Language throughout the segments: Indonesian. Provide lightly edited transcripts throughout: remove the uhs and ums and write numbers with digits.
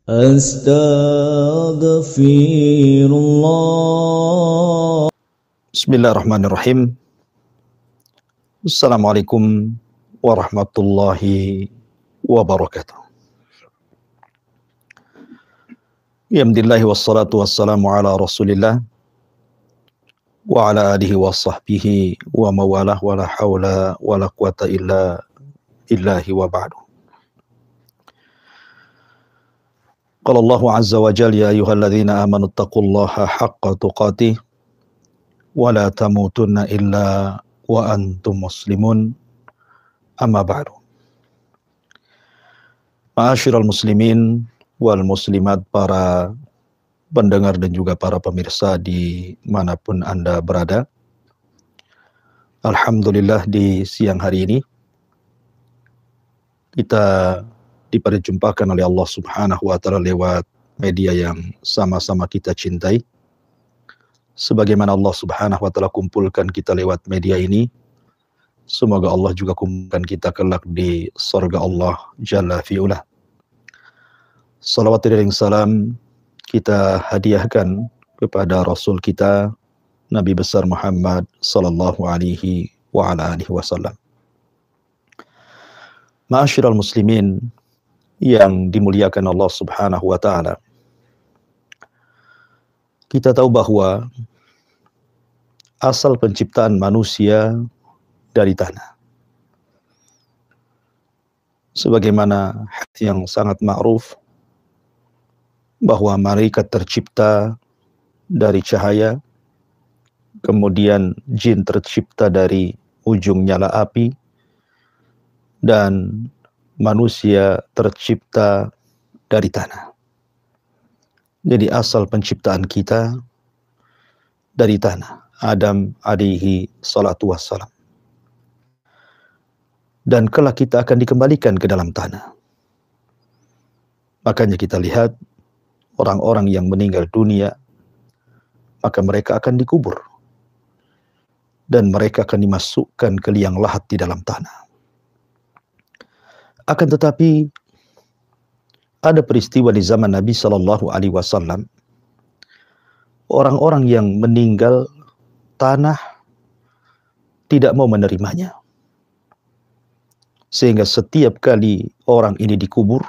Astaghfirullah. Bismillahirrahmanirrahim. Assalamualaikum warahmatullahi wabarakatuh. Alhamdulillah wassalatu wassalamu ala Rasulillah wa ala alihi wa sahbihi wa mawalah wa la hawla wa la quwata illa billahi wa ba'du. Qala Allahu azza wa jalla ya ayyuhalladzina amanu taqullaha haqqa tuqatih wa la tamutunna illa wa antum muslimun, amma ba'du. Ma'asyiral muslimin wal muslimat, para pendengar dan juga para pemirsa di manapun Anda berada. Alhamdulillah, di siang hari ini kita diperjumpakan oleh Allah Subhanahu wa ta'ala lewat media yang sama-sama kita cintai. Sebagaimana Allah Subhanahu wa ta'ala kumpulkan kita lewat media ini, semoga Allah juga kumpulkan kita kelak di surga Allah Jalla fi'ulah. Salawat dan salam kita hadiahkan kepada Rasul kita, Nabi besar Muhammad sallallahu alaihi wa ala alihi wasallam. Ma'asyiral muslimin yang dimuliakan Allah Subhanahu wa ta'ala, kita tahu bahwa asal penciptaan manusia dari tanah. Sebagaimana hadits yang sangat ma'ruf bahwa malaikat tercipta dari cahaya, kemudian jin tercipta dari ujung nyala api, dan manusia tercipta dari tanah. Jadi asal penciptaan kita dari tanah, Adam alaihi salatu wassalam. Dan kelak kita akan dikembalikan ke dalam tanah. Makanya kita lihat orang-orang yang meninggal dunia, maka mereka akan dikubur. Dan mereka akan dimasukkan ke liang lahat di dalam tanah. Akan tetapi ada peristiwa di zaman Nabi Shallallahu Alaihi Wasallam, orang-orang yang meninggal tanah tidak mau menerimanya, sehingga setiap kali orang ini dikubur,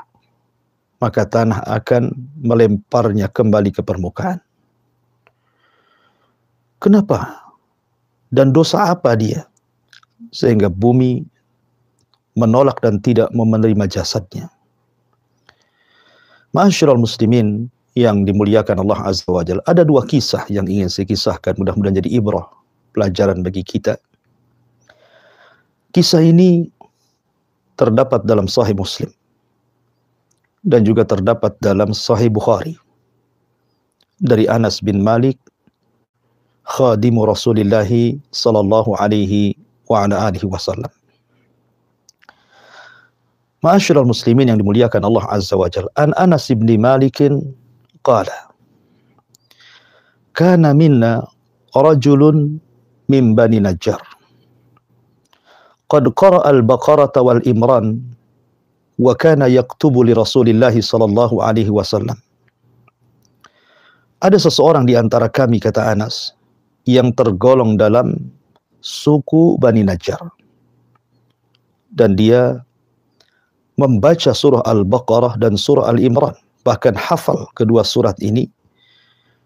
maka tanah akan melemparnya kembali ke permukaan. Kenapa? Dan dosa apa dia sehingga bumi menolak dan tidak menerima jasadnya? Ma'asyiral muslimin yang dimuliakan Allah Azza wa Jalla, ada dua kisah yang ingin saya kisahkan, mudah-mudahan jadi ibrah, pelajaran bagi kita. Kisah ini terdapat dalam Sahih Muslim dan juga terdapat dalam Sahih Bukhari dari Anas bin Malik, khadimu Rasulillah sallallahu alaihi wa ala alihi wasallam. Ma'asyiral muslimin yang dimuliakan Allah Azza wa Jalla, an Anas bin Malik qala, kana minna rajulun min bani Najjar qad qara'a al-Baqarah wal Imran wa kana yaktubu li Rasulillah sallallahu alaihi wasallam. Ada seseorang di antara kami, kata Anas, yang tergolong dalam suku Bani Najjar, dan dia membaca surah Al-Baqarah dan surah Al-Imran, bahkan hafal kedua surat ini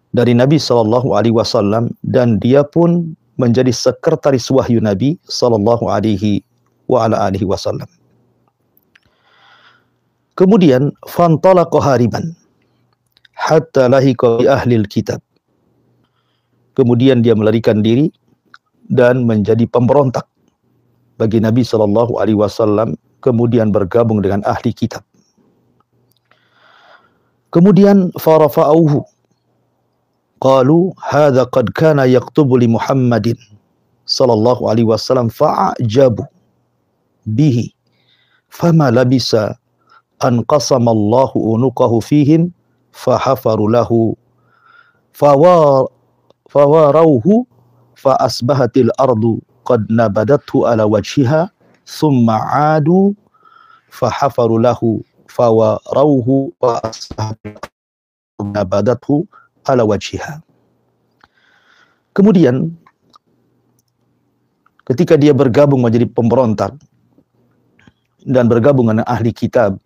dari Nabi sallallahu alaihi wasallam, dan dia pun menjadi sekretaris wahyu Nabi sallallahu alaihi wa ala alihi wasallam. Kemudian fantalaqa hariban hatta lahiqa bi ahlil kitab. Kemudian dia melarikan diri dan menjadi pemberontak bagi Nabi sallallahu alaihi wasallam, kemudian bergabung dengan ahli kitab. Kemudian farafa'uhu qalu hadza qad kana yaktubu li Muhammadin sallallahu alaihi wasallam fa'ajabu bihi fama labisa an qasama Allahu unuqahu fihim fahafaru lahu fawarauhu fa asbahatil ardu qad nabadathu ala wajhiha thumma adu fahafaru lahu fawarauhu wa ashabadathu ala wajhiha. Kemudian ketika dia bergabung menjadi pemberontak dan bergabung dengan ahli kitab,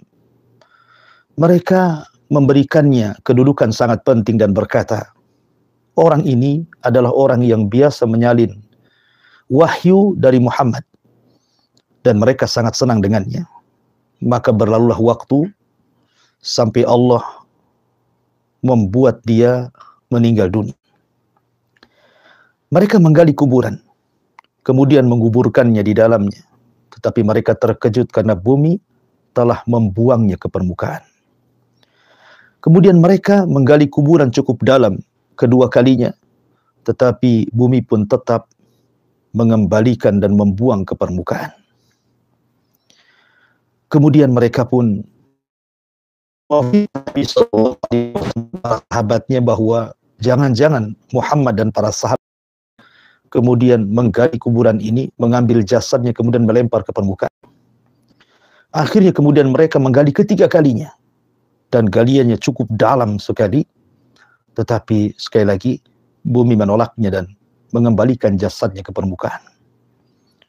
mereka memberikannya kedudukan sangat penting dan berkata, orang ini adalah orang yang biasa menyalin wahyu dari Muhammad dan mereka sangat senang dengannya. Maka berlalulah waktu sampai Allah membuat dia meninggal dunia. Mereka menggali kuburan, kemudian menguburkannya di dalamnya. Tetapi mereka terkejut karena bumi telah membuangnya ke permukaan. Kemudian mereka menggali kuburan cukup dalam kedua kalinya, tetapi bumi pun tetap mengembalikan dan membuang ke permukaan. Kemudian mereka pun sahabatnya bahwa jangan-jangan Muhammad dan para sahabat kemudian menggali kuburan ini, mengambil jasadnya, kemudian melempar ke permukaan. Akhirnya kemudian mereka menggali ketiga kalinya, dan galiannya cukup dalam sekali, tetapi sekali lagi bumi menolaknya dan mengembalikan jasadnya ke permukaan.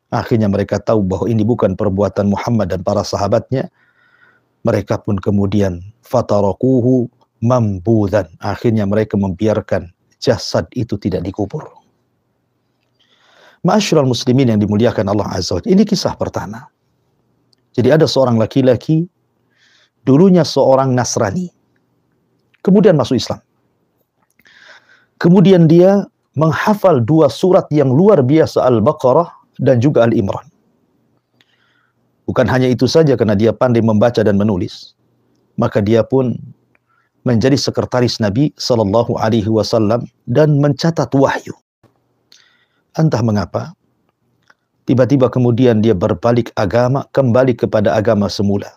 Akhirnya mereka tahu bahwa ini bukan perbuatan Muhammad dan para sahabatnya. Mereka pun kemudian fatarakuhu mambudan. Akhirnya mereka membiarkan jasad itu tidak dikubur. Ma'asyiral muslimin yang dimuliakan Allah Azza wa Jalla. Ini kisah pertama. Jadi ada seorang laki-laki, dulunya seorang Nasrani, kemudian masuk Islam. Kemudian dia menghafal dua surat yang luar biasa, Al-Baqarah dan juga Al-Imran. Bukan hanya itu saja, karena dia pandai membaca dan menulis, maka dia pun menjadi sekretaris Nabi Sallallahu Alaihi Wasallam dan mencatat wahyu. Entah mengapa, tiba-tiba kemudian dia berbalik agama, kembali kepada agama semula.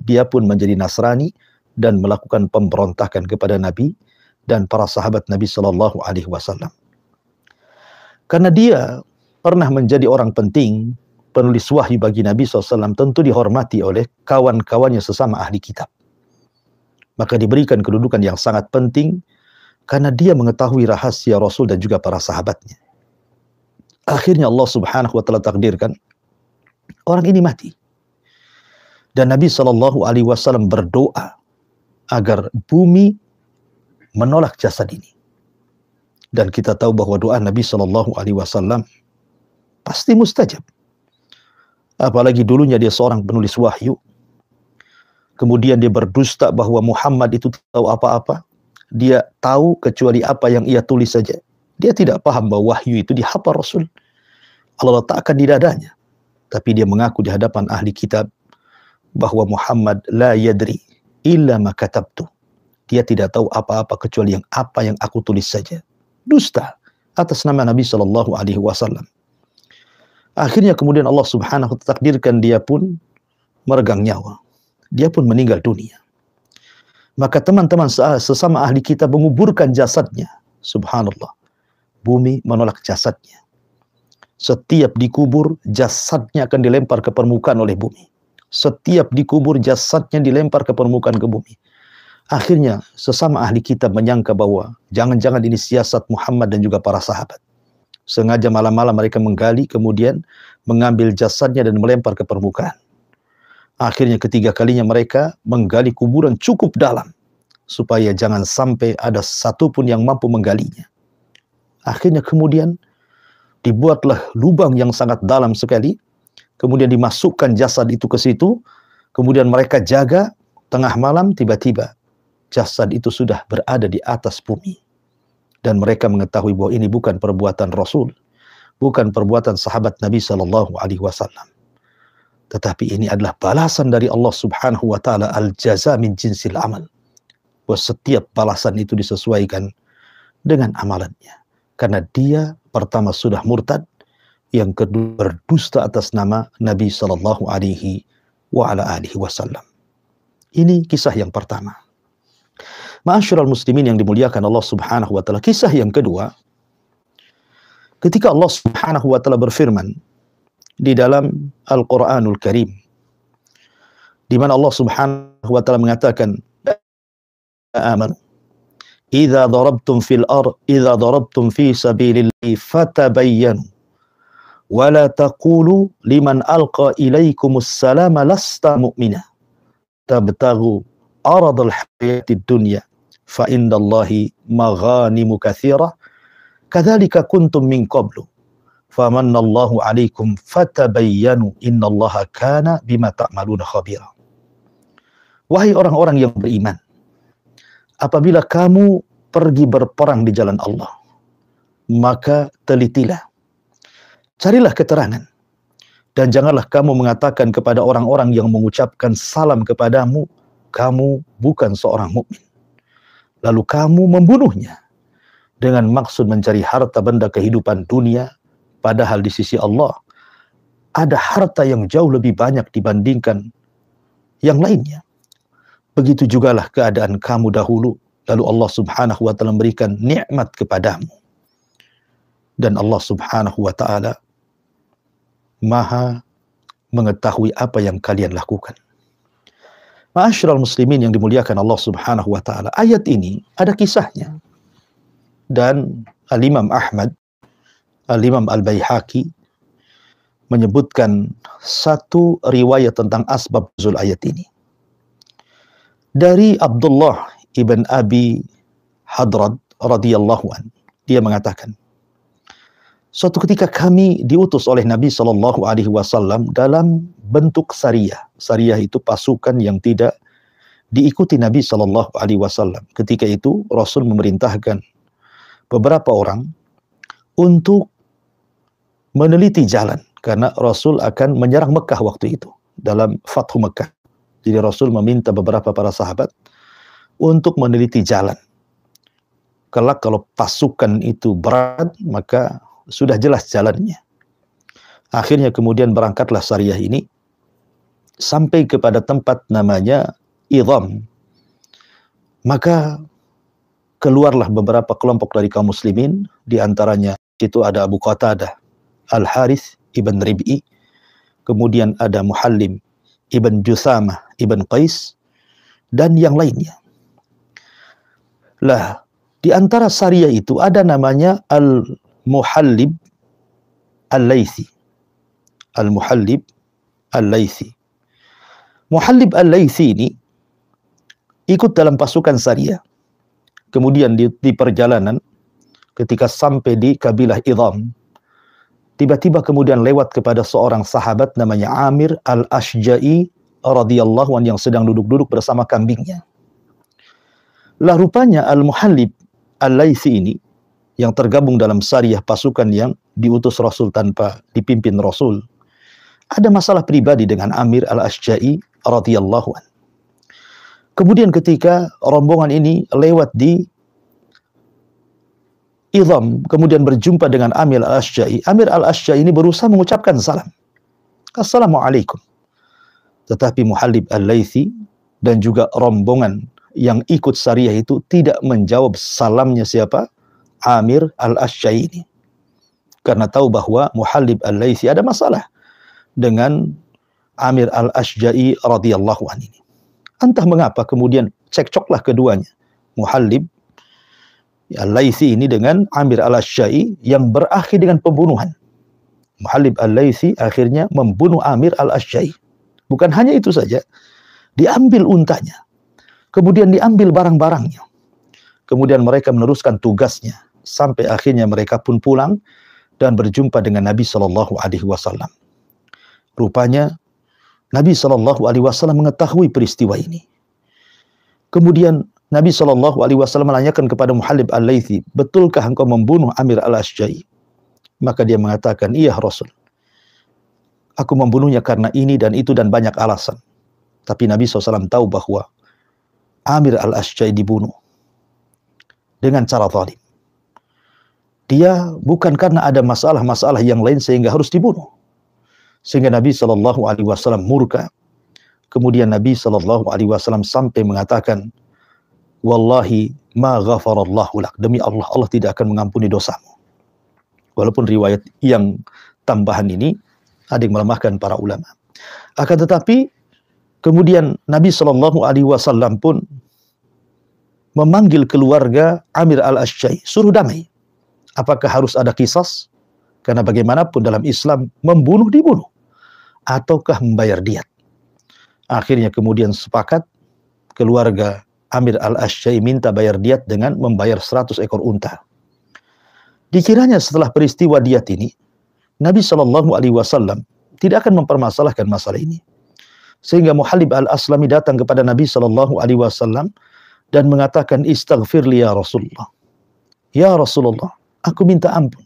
Dia pun menjadi Nasrani dan melakukan pemberontakan kepada Nabi dan para sahabat Nabi Sallallahu Alaihi Wasallam. Karena dia pernah menjadi orang penting, penulis wahyu bagi Nabi SAW, tentu dihormati oleh kawan-kawannya sesama ahli kitab. Maka diberikan kedudukan yang sangat penting karena dia mengetahui rahasia Rasul dan juga para sahabatnya. Akhirnya Allah Subhanahu wa taala takdirkan orang ini mati. Dan Nabi SAW berdoa agar bumi menolak jasad ini. Dan kita tahu bahwa doa Nabi SAW pasti mustajab. Apalagi dulunya dia seorang penulis wahyu. Kemudian dia berdusta bahwa Muhammad itu tahu apa-apa. Dia tahu kecuali apa yang ia tulis saja. Dia tidak paham bahwa wahyu itu dihafal Rasul. Allah letakkan di dadanya. Tapi dia mengaku di hadapan ahli kitab bahwa Muhammad la yadri illa ma katabtu. Dia tidak tahu apa-apa kecuali apa yang aku tulis saja. Dusta atas nama Nabi Sallallahu Alaihi Wasallam. Akhirnya kemudian Allah Subhanahu wa taala takdirkan dia pun meregang nyawa. Dia pun meninggal dunia. Maka teman-teman sesama ahli kitab menguburkan jasadnya. Subhanallah. Bumi menolak jasadnya. Setiap dikubur, jasadnya akan dilempar ke permukaan oleh bumi. Setiap dikubur, jasadnya dilempar ke permukaan ke bumi. Akhirnya sesama ahli kitab menyangka bahwa jangan-jangan ini siasat Muhammad dan juga para sahabat. Sengaja malam-malam mereka menggali, kemudian mengambil jasadnya dan melempar ke permukaan. Akhirnya ketiga kalinya mereka menggali kuburan cukup dalam, supaya jangan sampai ada satupun yang mampu menggalinya. Akhirnya kemudian dibuatlah lubang yang sangat dalam sekali, kemudian dimasukkan jasad itu ke situ, kemudian mereka jaga, tengah malam tiba-tiba jasad itu sudah berada di atas bumi. Dan mereka mengetahui bahwa ini bukan perbuatan Rasul, bukan perbuatan sahabat Nabi Sallallahu Alaihi Wasallam. Tetapi ini adalah balasan dari Allah Subhanahu wa taala, al-jaza min jinsil amal. Bahwa setiap balasan itu disesuaikan dengan amalannya. Karena dia pertama sudah murtad, yang kedua berdusta atas nama Nabi Sallallahu Alaihi Wasallam. Ini kisah yang pertama. Ma'asyiral muslimin yang dimuliakan Allah Subhanahu wa taala. Kisah yang kedua, ketika Allah Subhanahu wa taala berfirman di dalam Al-Qur'anul Karim, di mana Allah Subhanahu wa ta'ala mengatakan, "Amanu idza darabtum fi sabilillahi fatabayyanu wa la taqulu liman alqa ilaikumus salama lasta mu'mina tabtaghu aradal hayatid dunya fa indallahi maghanimu katsirah kadzalika kuntum min qablu famannallahu 'alaikum fatabayyanu innallaha kana bima ta'maluna khabira." Wahai orang-orang yang beriman, apabila kamu pergi berperang di jalan Allah, maka telitilah, carilah keterangan, dan janganlah kamu mengatakan kepada orang-orang yang mengucapkan salam kepadamu, kamu bukan seorang mukmin, lalu kamu membunuhnya dengan maksud mencari harta benda kehidupan dunia, padahal di sisi Allah ada harta yang jauh lebih banyak dibandingkan yang lainnya. Begitu jugalah keadaan kamu dahulu, lalu Allah subhanahu wa ta'ala memberikan nikmat kepadamu. Dan Allah subhanahu wa ta'ala maha mengetahui apa yang kalian lakukan. Ma'asyiral muslimin yang dimuliakan Allah subhanahu wa ta'ala, ayat ini ada kisahnya. Dan Al-Imam Ahmad, Al-Imam Al-Baihaqi menyebutkan satu riwayat tentang asbab nuzul ayat ini. Dari Abdullah ibn Abi Hadrad radhiyallahu an, dia mengatakan, suatu ketika kami diutus oleh Nabi Shallallahu Alaihi Wasallam dalam bentuk sariyah. Sariyah itu pasukan yang tidak diikuti Nabi Shallallahu Alaihi Wasallam. Ketika itu Rasul memerintahkan beberapa orang untuk meneliti jalan, karena Rasul akan menyerang Mekah waktu itu dalam Fathu Mekah. Jadi Rasul meminta beberapa para sahabat untuk meneliti jalan. Kelak kalau pasukan itu berat, maka sudah jelas jalannya. Akhirnya kemudian berangkatlah sariyah ini sampai kepada tempat namanya Idham. Maka keluarlah beberapa kelompok dari kaum muslimin, di antaranya itu ada Abu Qatadah Al-Harith ibn Rib'i, kemudian ada Muhallim ibn Juthamah ibn Qais, dan yang lainnya. Lah, di antara sariyah itu ada namanya Al-Muhallib Al-Laythi. Al-Muhallib Al-Laythi. Muhallib Al-Laythi ini ikut dalam pasukan sariyah. Kemudian di perjalanan, ketika sampai di kabilah Idham, tiba-tiba kemudian lewat kepada seorang sahabat namanya Amir Al-Ashja'i radhiyallahu anhu yang sedang duduk-duduk bersama kambingnya. Lah rupanya Al-Muhallib Al-Laythi ini yang tergabung dalam sariyah pasukan yang diutus Rasul tanpa dipimpin Rasul, ada masalah pribadi dengan Amir Al-Ashja'i radhiyallahu anhu. Kemudian ketika rombongan ini lewat di Idham, kemudian berjumpa dengan Amir Al-Ashja'i. Amir Al-Ashja'i ini berusaha mengucapkan salam. Assalamualaikum. Tetapi Muhallib Al-Laythi dan juga rombongan yang ikut sariyah itu tidak menjawab salamnya siapa? Amir Al-Ashja'i ini. Karena tahu bahwa Muhallib Al-Laythi ada masalah dengan Amir Al-Ashja'i radhiyallahu anhu ini. Entah mengapa kemudian cekcoklah keduanya. Muhallib Al-Laythi ini dengan Amir Al-Ashja'i yang berakhir dengan pembunuhan. Muhallib Al-Laythi akhirnya membunuh Amir Al-Ashja'i. Bukan hanya itu saja, diambil untanya. Kemudian diambil barang-barangnya. Kemudian mereka meneruskan tugasnya. Sampai akhirnya mereka pun pulang dan berjumpa dengan Nabi Shallallahu Alaihi Wasallam. Rupanya Nabi Shallallahu Alaihi Wasallam mengetahui peristiwa ini. Kemudian Nabi Shallallahu Alaihi Wasallam menanyakan kepada Muhallib Al-Laythi, betulkah engkau membunuh Amir Al-Ashja'i? Maka dia mengatakan, iya Rasul. Aku membunuhnya karena ini dan itu dan banyak alasan. Tapi Nabi SAW tahu bahwa Amir Al-Ashja'i dibunuh dengan cara zalim. Dia bukan karena ada masalah-masalah yang lain sehingga harus dibunuh. Sehingga Nabi Shallallahu Alaihi Wasallam murka. Kemudian Nabi Shallallahu Alaihi Wasallam sampai mengatakan, wallahi ma ghafarallahu lak, demi Allah, Allah tidak akan mengampuni dosamu. Walaupun riwayat yang tambahan ini ada yang melemahkan para ulama. Akan tetapi Kemudian Nabi Shallallahu Alaihi Wasallam pun memanggil keluarga Amir al-Ashja'i, suruh damai. Apakah harus ada qisas? Karena bagaimanapun dalam Islam membunuh dibunuh, ataukah membayar diat. Akhirnya kemudian sepakat keluarga Amir al-Ashja'i minta bayar diat dengan membayar 100 ekor unta. Dikiranya setelah peristiwa diat ini, Nabi Shallallahu Alaihi Wasallam tidak akan mempermasalahkan masalah ini. Sehingga Muhallib al-Aslami datang kepada Nabi Shallallahu Alaihi Wasallam dan mengatakan, istaghfir li ya Rasulullah. Ya Rasulullah, aku minta ampun,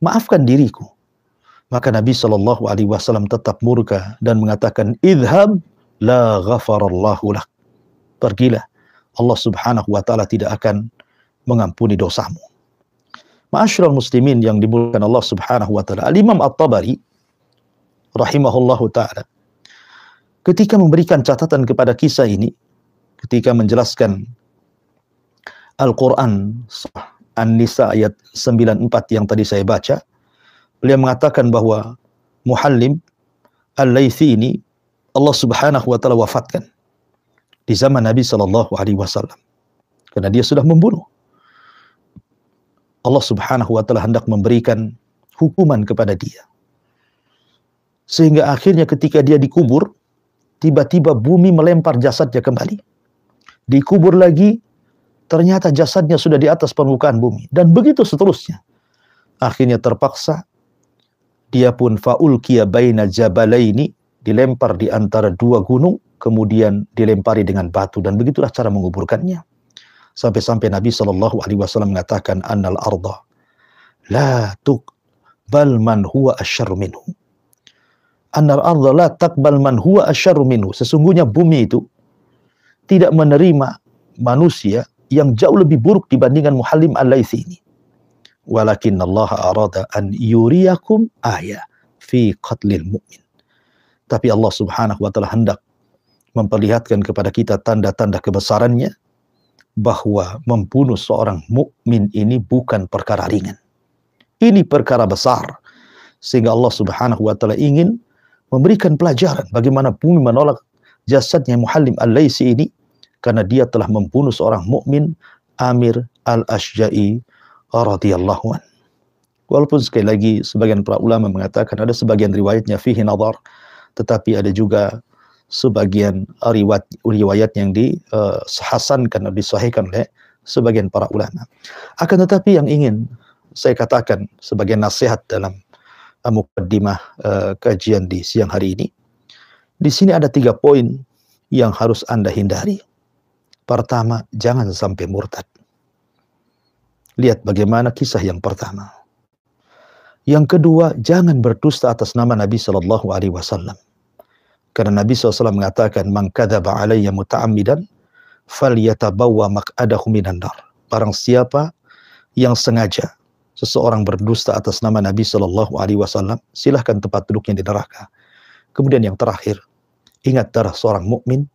maafkan diriku. Maka Nabi Shallallahu Alaihi Wasallam tetap murka dan mengatakan, idhab la ghafarallahu lak. Pergilah, Allah Subhanahu wa taala tidak akan mengampuni dosamu. Ma'asyiral muslimin yang dimuliakan Allah Subhanahu wa taala, Al-Imam At-Tabari rahimahullahu taala ketika memberikan catatan kepada kisah ini, ketika menjelaskan Al-Quran An-Nisa ayat 94 yang tadi saya baca, beliau mengatakan bahwa Muhallim Al-Laythi ini Allah Subhanahu wa taala wafatkan di zaman Nabi sallallahu alaihi wasallam karena dia sudah membunuh. Allah Subhanahu wa taala hendak memberikan hukuman kepada dia. Sehingga akhirnya ketika dia dikubur, tiba-tiba bumi melempar jasadnya kembali. Dikubur lagi, ternyata jasadnya sudah di atas permukaan bumi. Dan begitu seterusnya. Akhirnya terpaksa, dia pun fa'ulkiya baina jabalaini, dilempar di antara dua gunung, kemudian dilempari dengan batu. Dan begitulah cara menguburkannya. Sampai-sampai Nabi SAW mengatakan, annal arda la tuqbal man huwa asyarru minhu. Annal arda la taqbal man huwa asyarru minhu. Sesungguhnya bumi itu tidak menerima manusia yang jauh lebih buruk dibandingkan Muhallim al-Laythi ini. Walakin Allah arada an yuriyakum ayah fi qatlil mu'min. Tapi Allah Subhanahu wa taala hendak memperlihatkan kepada kita tanda-tanda kebesarannya bahwa membunuh seorang mukmin ini bukan perkara ringan. Ini perkara besar. Sehingga Allah Subhanahu wa taala ingin memberikan pelajaran bagaimana bumi menolak jasadnya Muhallim al-Laythi ini karena dia telah membunuh seorang mukmin, Amir al-Ashja'i radhiyallahu an. Walaupun sekali lagi sebagian para ulama mengatakan ada sebagian riwayatnya fihi nadhar, tetapi ada juga sebagian riwayat yang dihasankan atau disahihkan oleh sebagian para ulama. Akan tetapi yang ingin saya katakan sebagai nasihat dalam mukaddimah kajian di siang hari ini, di sini ada 3 poin yang harus Anda hindari. Pertama, jangan sampai murtad. Lihat bagaimana kisah yang pertama. Yang kedua, jangan berdusta atas nama Nabi Shallallahu Alaihi Wasallam. Karena Nabi SAW mengatakan, man kadzaba alayya muta'ammidan falyatabawwa maq'adahu minan nar. Barang siapa yang sengaja seseorang berdusta atas nama Nabi Shallallahu Alaihi Wasallam, silahkan tempat duduknya di neraka. Kemudian yang terakhir, ingat darah seorang mukmin,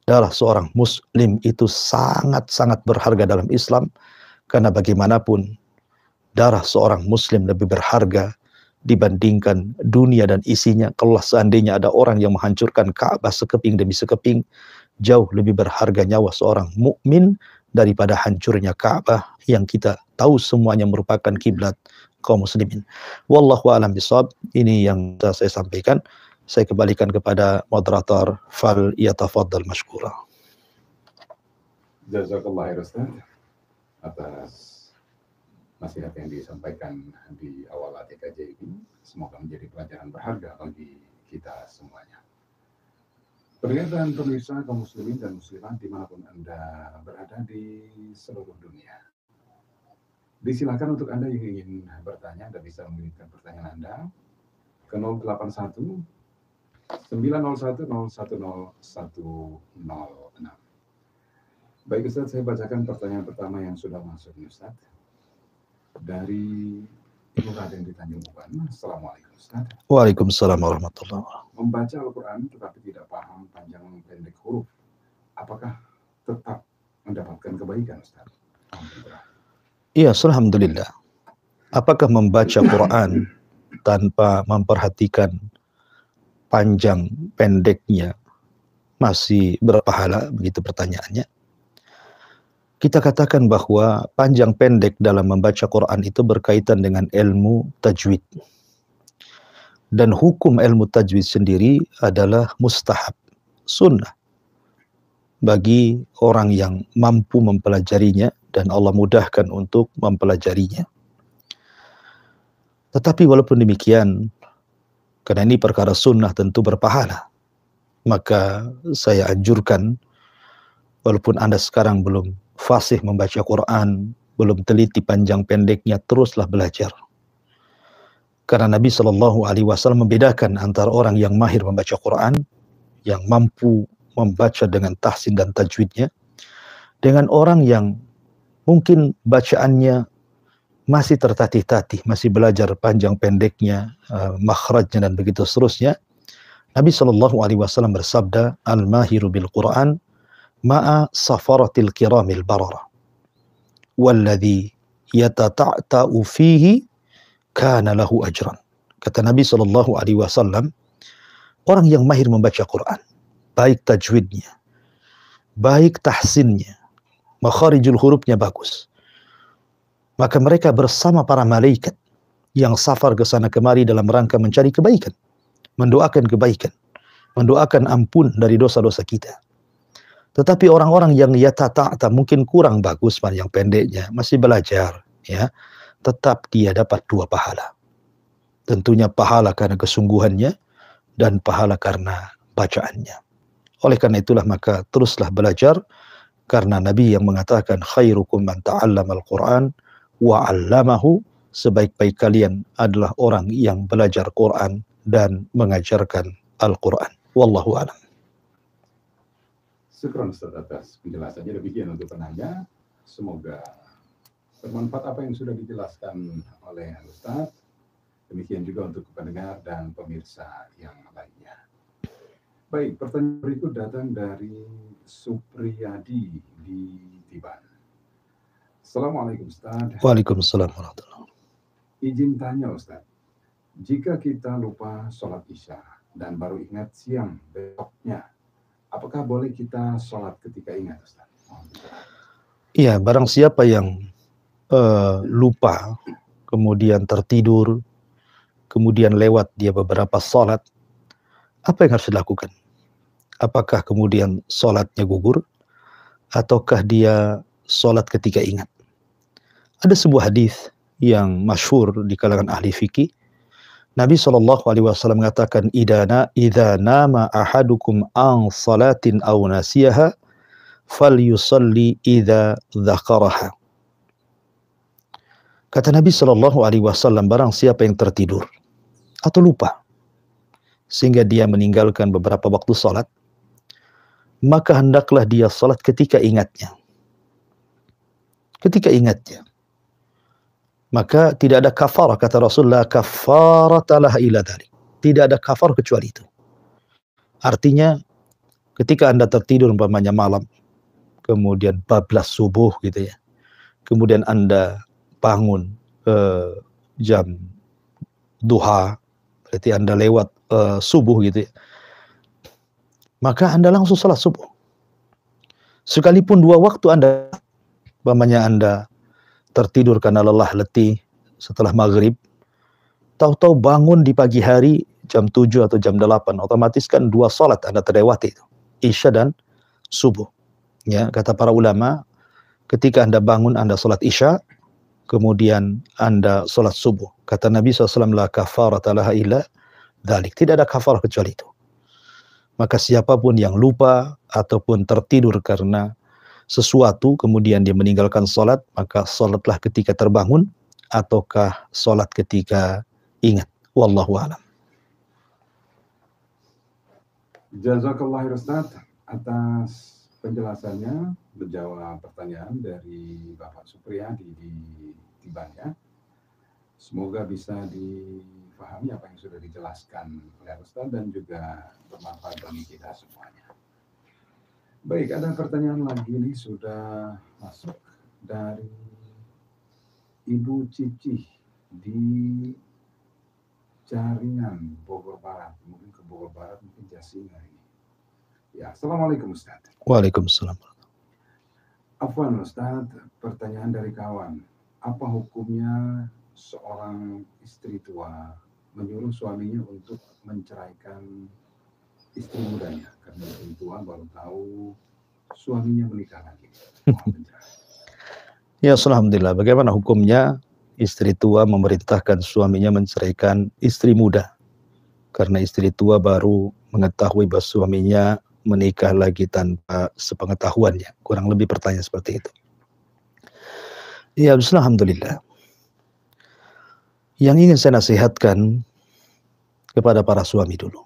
darah seorang muslim itu sangat-sangat berharga dalam Islam, karena bagaimanapun darah seorang muslim lebih berharga dibandingkan dunia dan isinya. Kalau seandainya ada orang yang menghancurkan Ka'bah sekeping demi sekeping, jauh lebih berharga nyawa seorang mukmin daripada hancurnya Ka'bah yang kita tahu semuanya merupakan kiblat kaum muslimin. Wallahu a'lam bishawab. Ini yang saya sampaikan. Saya kembalikan kepada moderator, fal yatafaddal mashkura. Jazakallah khair Ustaz atas nasihat yang disampaikan di awal ATKJ ini. Semoga menjadi pelajaran berharga bagi kita semuanya. Perhatian pemirsa kaum muslimin dan muslimat dimanapun Anda berada di seluruh dunia. Disilakan untuk Anda yang ingin bertanya, Anda bisa mengirimkan pertanyaan Anda ke 081 901 010106. Baik Ustaz, saya bacakan pertanyaan pertama yang sudah masuk Ustaz. Dari Ibu Raden di Tanjung Uban. Assalamualaikum Ustaz. Waalaikumsalam warahmatullahi wabarakatuh. Membaca Al-Quran tetapi tidak paham panjang pendek huruf, apakah tetap mendapatkan kebaikan Ustaz? Iya, alhamdulillah. Apakah membaca Quran tanpa memperhatikan panjang pendeknya masih berpahala? Begitu pertanyaannya. Kita katakan bahwa panjang pendek dalam membaca Quran itu berkaitan dengan ilmu tajwid. Dan hukum ilmu tajwid sendiri adalah mustahab, sunnah, bagi orang yang mampu mempelajarinya dan Allah mudahkan untuk mempelajarinya. Tetapi walaupun demikian, karena ini perkara sunnah tentu berpahala, maka saya anjurkan, walaupun Anda sekarang belum fasih membaca Quran, belum teliti panjang pendeknya, teruslah belajar. Karena Nabi Shallallahu Alaihi Wasallam membedakan antara orang yang mahir membaca Quran, yang mampu membaca dengan tahsin dan tajwidnya, dengan orang yang mungkin bacaannya masih tertatih-tatih, masih belajar panjang pendeknya, makhrajnya dan begitu seterusnya. Nabi Shallallahu Alaihi Wasallam bersabda, "Al-mahiru bil Quran ma'a safaratil kiramil barara, walladhi yatata'ta'u fihi kana lahu ajran." Kata Nabi Shallallahu Alaihi Wasallam, orang yang mahir membaca Quran, baik tajwidnya, baik tahsinnya, makharijul hurufnya bagus, maka mereka bersama para malaikat yang safar ke sana kemari dalam rangka mencari kebaikan, mendoakan kebaikan, mendoakan ampun dari dosa-dosa kita. Tetapi orang-orang yang yatata'ta mungkin kurang bagus panjang pendeknya, masih belajar, ya, tetap dia dapat 2 pahala. Tentunya pahala karena kesungguhannya dan pahala karena bacaannya. Oleh karena itulah maka teruslah belajar, karena Nabi yang mengatakan khairukum man ta'allama al-Quran wa 'allamahu, sebaik-baik kalian adalah orang yang belajar Quran dan mengajarkan Al-Quran. Wallahu a'lam. Syukran Ustaz atas penjelasannya. Demikian untuk penanya. Semoga bermanfaat apa yang sudah dijelaskan oleh Ustaz. Demikian juga untuk pendengar dan pemirsa yang lainnya. Baik, pertanyaan berikut datang dari Supriyadi di Tiban. Assalamualaikum Ustaz. Waalaikumsalam warahmatullahi wabarakatuh. Izin tanya Ustaz, jika kita lupa sholat Isya dan baru ingat siang besoknya, apakah boleh kita sholat ketika ingat Ustaz? Iya, barang siapa yang lupa, kemudian tertidur, kemudian lewat dia beberapa sholat, apa yang harus dilakukan? Apakah kemudian sholatnya gugur, ataukah dia sholat ketika ingat? Ada sebuah hadis yang masyhur di kalangan ahli fikih. Nabi SAW mengatakan, idza nama ahadukum an salatin aw nasiyaha falyusalli idza dzakaraha. Kata Nabi SAW, barang siapa yang tertidur atau lupa sehingga dia meninggalkan beberapa waktu salat, maka hendaklah dia salat ketika ingatnya. Ketika ingatnya. Maka tidak ada kafarah, kata Rasulullah, kafarata laha illa dzalik. Tidak ada kafar kecuali itu. Artinya ketika Anda tertidur umpamanya malam, kemudian bablas subuh gitu ya. Kemudian Anda bangun jam duha, berarti Anda lewat subuh gitu ya. Maka Anda langsung salat subuh. Sekalipun 2 waktu Anda, umpamanya Anda tertidur karena lelah letih setelah maghrib, tahu-tahu bangun di pagi hari jam 7 atau jam 8, otomatis kan 2 salat Anda terlewati itu, Isya dan subuh. Ya, kata para ulama, ketika Anda bangun Anda salat Isya, kemudian Anda salat subuh. Kata Nabi SAW, la kafarata laha illa dzalik. Tidak ada kafarah kecuali itu. Maka siapapun yang lupa ataupun tertidur karena sesuatu, kemudian dia meninggalkan sholat, maka sholatlah ketika terbangun, ataukah sholat ketika ingat. Wallahu a'lam. Jazakallah Ustaz atas penjelasannya, menjawab pertanyaan dari Bapak Supriyadi di Tiban ya. Semoga bisa dipahami apa yang sudah dijelaskan oleh Ustaz dan juga bermanfaat bagi kita semuanya. Baik, ada pertanyaan lagi nih sudah masuk dari Ibu Cici di Jaringan, Bogor Barat. Mungkin ke Bogor Barat, mungkin Jasinga ini. Ya, Assalamualaikum Ustaz. Waalaikumsalam. Afwan Ustaz, pertanyaan dari kawan. Apa hukumnya seorang istri tua menyuruh suaminya untuk menceraikan istri mudanya? Karena istri tua baru tahu suaminya menikah lagi. Mohon penjelasan. Ya, alhamdulillah. Bagaimana hukumnya istri tua memerintahkan suaminya menceraikan istri muda? Karena istri tua baru mengetahui bahwa suaminya menikah lagi tanpa sepengetahuannya. Kurang lebih pertanyaan seperti itu. Ya, alhamdulillah. Yang ingin saya nasihatkan kepada para suami dulu.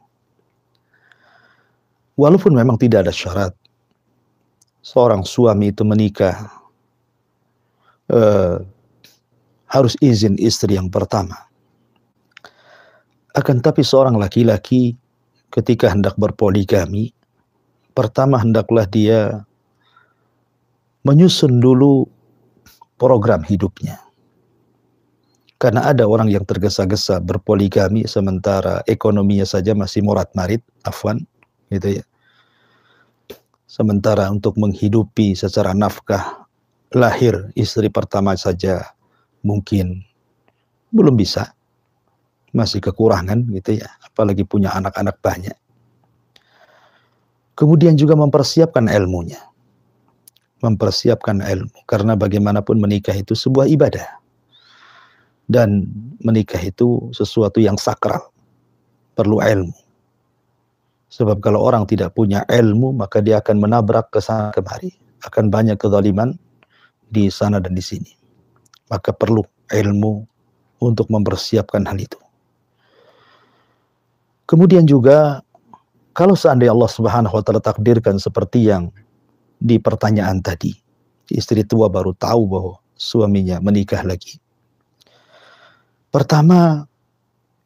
Walaupun memang tidak ada syarat seorang suami itu menikah harus izin istri yang pertama. Akan tapi seorang laki-laki ketika hendak berpoligami, pertama hendaklah dia menyusun dulu program hidupnya. Karena ada orang yang tergesa-gesa berpoligami sementara ekonominya saja masih morat-marit, afwan, gitu ya. Sementara untuk menghidupi secara nafkah lahir istri pertama saja mungkin belum bisa, masih kekurangan gitu ya, apalagi punya anak-anak banyak. Kemudian juga mempersiapkan ilmunya, karena bagaimanapun menikah itu sebuah ibadah dan menikah itu sesuatu yang sakral, perlu ilmu. Sebab kalau orang tidak punya ilmu maka dia akan menabrak ke sana kemari, akan banyak kezaliman di sana dan di sini. Maka perlu ilmu untuk mempersiapkan hal itu. Kemudian juga kalau seandainya Allah Subhanahu wa taala takdirkan seperti yang di pertanyaan tadi, istri tua baru tahu bahwa suaminya menikah lagi. Pertama,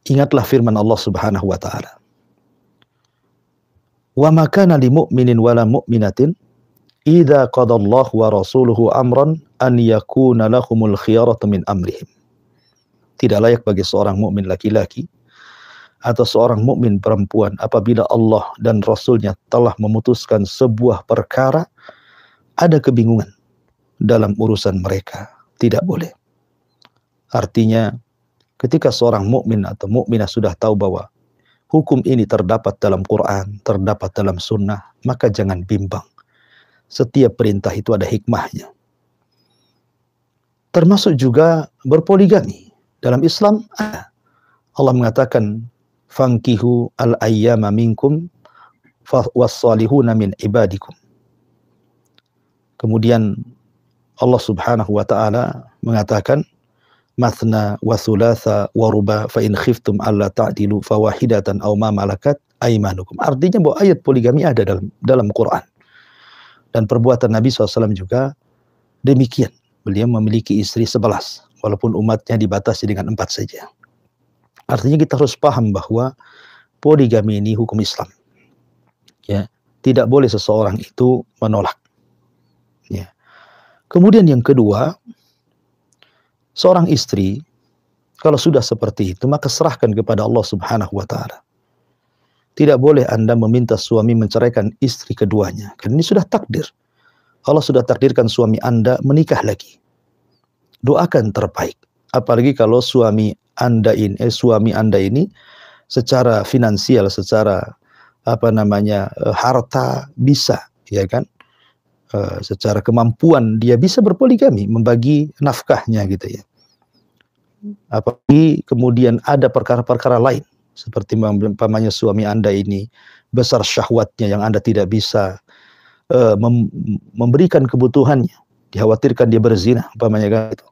ingatlah firman Allah Subhanahu wa taala. Wa ma kana lil mu'minin wala mu'minatin idza qadallahu wa rasuluhu amran an yakuna lahumul khiyaratu min amrihim. Tidak layak bagi seorang mukmin laki-laki atau seorang mukmin perempuan apabila Allah dan Rasulnya telah memutuskan sebuah perkara, ada kebingungan dalam urusan mereka, tidak boleh. Artinya ketika seorang mukmin atau mukminah sudah tahu bahwa hukum ini terdapat dalam Quran, terdapat dalam sunnah, maka jangan bimbang. Setiap perintah itu ada hikmahnya. Termasuk juga berpoligami. Dalam Islam ada. Allah mengatakan, fankihu al-ayyama minkum was-salihuna min ibadikum. Kemudian Allah Subhanahu wa taala mengatakan, mathna wa thulatha wa ruba fa in khiftum alla ta'dilu fawahidatan aw ma malakat aymanukum. Artinya bahwa ayat poligami ada dalam Quran. Dan perbuatan Nabi SAW juga demikian. Beliau memiliki istri 11, walaupun umatnya dibatasi dengan 4 saja. Artinya kita harus paham bahwa poligami ini hukum Islam. Ya, tidak boleh seseorang itu menolak. Ya. Kemudian yang kedua, seorang istri kalau sudah seperti itu maka serahkan kepada Allah Subhanahu wa taala. Tidak boleh Anda meminta suami menceraikan istri keduanya, karena ini sudah takdir. Allah sudah takdirkan suami Anda menikah lagi. Doakan terbaik. Apalagi kalau suami Anda ini secara finansial, secara harta bisa, ya kan? Secara kemampuan dia bisa berpoligami, membagi nafkahnya gitu ya. Apalagi kemudian ada perkara-perkara lain seperti umpamanya suami Anda ini besar syahwatnya yang Anda tidak bisa memberikan kebutuhannya, dikhawatirkan dia berzina umpamanya gitu.